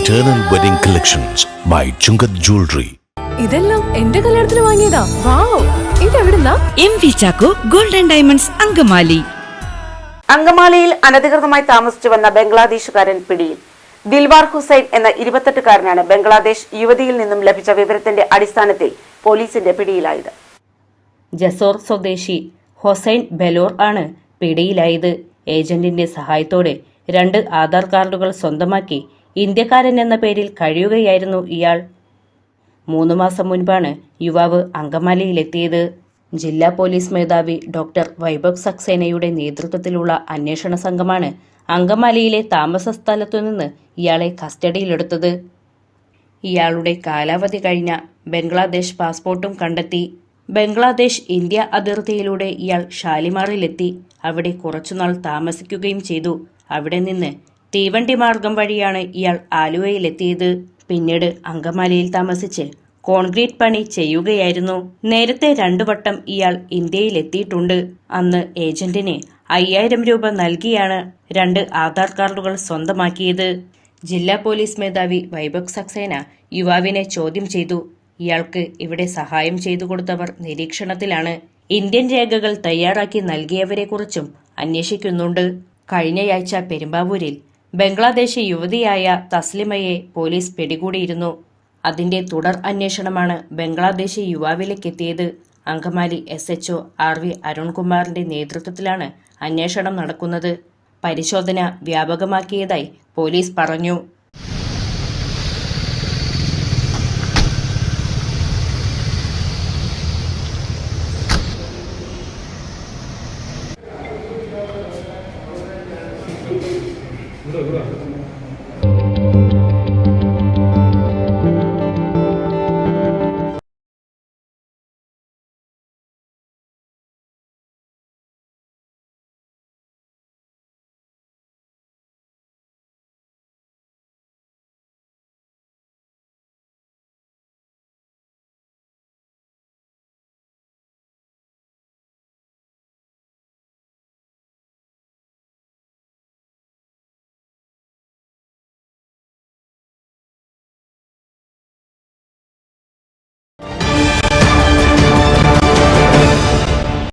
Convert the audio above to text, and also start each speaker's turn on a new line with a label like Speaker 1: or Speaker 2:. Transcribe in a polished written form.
Speaker 1: Eternal Wedding Collections by Chungat Jewelry.
Speaker 2: ഇതെല്ലാം എന്റെ കല്യാണത്തിന് വാങ്ങിയതാ. വാവ്, ഇതെവിടുന്നാ?
Speaker 3: MV Chacko golden diamonds Angamaly.
Speaker 4: അങ്കമാലിയിൽ അനധികൃതമായി താമസിച്ചു വന്ന ബംഗ്ലാദേശുകാരൻ പിടിയിൽ. ദിൽവാർ ഹുസൈൻ എന്ന 28-കാരനാണ് ബംഗ്ലാദേശ് യുവതിയിൽ നിന്നും ലഭിച്ച വിവരത്തിന്റെ അടിസ്ഥാനത്തിൽ പോലീസിന്റെ പിടിയിലായത്. ജസോർ സ്വദേശി ഹൊസൈൻ ബെലോർ ആണ് പിടിയിലായത്. ഏജന്റിന്റെ സഹായത്തോടെ 2 ആധാർ കാർഡുകൾ സ്വന്തമാക്കി ഇന്ത്യക്കാരൻ എന്ന പേരിൽ കഴിയുകയായിരുന്നു ഇയാൾ. 3 മാസം മുൻപാണ് യുവാവ് അങ്കമാലിയിലെത്തിയത്. ജില്ലാ പോലീസ് മേധാവി ഡോക്ടർ വൈഭവ് സക്സേനയുടെ നേതൃത്വത്തിലുള്ള അന്വേഷണ സംഘമാണ് അങ്കമാലിയിലെ താമസ സ്ഥലത്തുനിന്ന് ഇയാളെ കസ്റ്റഡിയിലെടുത്തത്. ഇയാളുടെ കാലാവധി കഴിഞ്ഞ ബംഗ്ലാദേശ് പാസ്പോർട്ടും കണ്ടെത്തി. ബംഗ്ലാദേശ് ഇന്ത്യ അതിർത്തിയിലൂടെ ഇയാൾ ഷാലിമാറിലെത്തി. അവിടെ കുറച്ചുനാൾ താമസിക്കുകയും ചെയ്തു. അവിടെ നിന്ന് തീവണ്ടി മാർഗം വഴിയാണ് ഇയാൾ ആലുവയിലെത്തിയത്. പിന്നീട് അങ്കമാലിയിൽ താമസിച്ച് കോൺക്രീറ്റ് പണി ചെയ്യുകയായിരുന്നു. നേരത്തെ 2 വട്ടം ഇയാൾ ഇന്ത്യയിലെത്തിയിട്ടുണ്ട്. അന്ന് ഏജന്റിന് 5000 രൂപ നൽകിയാണ് 2 ആധാർ കാർഡുകൾ സ്വന്തമാക്കിയത്. ജില്ലാ പോലീസ് മേധാവി വൈഭവ് സക്സേന യുവാവിനെ ചോദ്യം ചെയ്തു. ഇയാൾക്ക് ഇവിടെ സഹായം ചെയ്തു കൊടുത്തവർ നിരീക്ഷണത്തിലാണ്. ഇന്ത്യൻ രേഖകൾ തയ്യാറാക്കി നൽകിയവരെക്കുറിച്ചും അന്വേഷിക്കുന്നുണ്ട്. കഴിഞ്ഞയാഴ്ച പെരുമ്പാവൂരിൽ ബംഗ്ലാദേശി യുവതിയായ തസ്ലിമയെ പോലീസ് പിടികൂടിയിരുന്നു. അതിന്റെ തുടർ അന്വേഷണമാണ് ബംഗ്ലാദേശി യുവാവിലേക്കെത്തിയത്. അങ്കമാലി SHO RV അരുൺകുമാറിന്റെ നേതൃത്വത്തിലാണ് അന്വേഷണം നടക്കുന്നത്. പരിശോധന വ്യാപകമാക്കിയതായി പോലീസ് പറഞ്ഞു.
Speaker 5: 그래.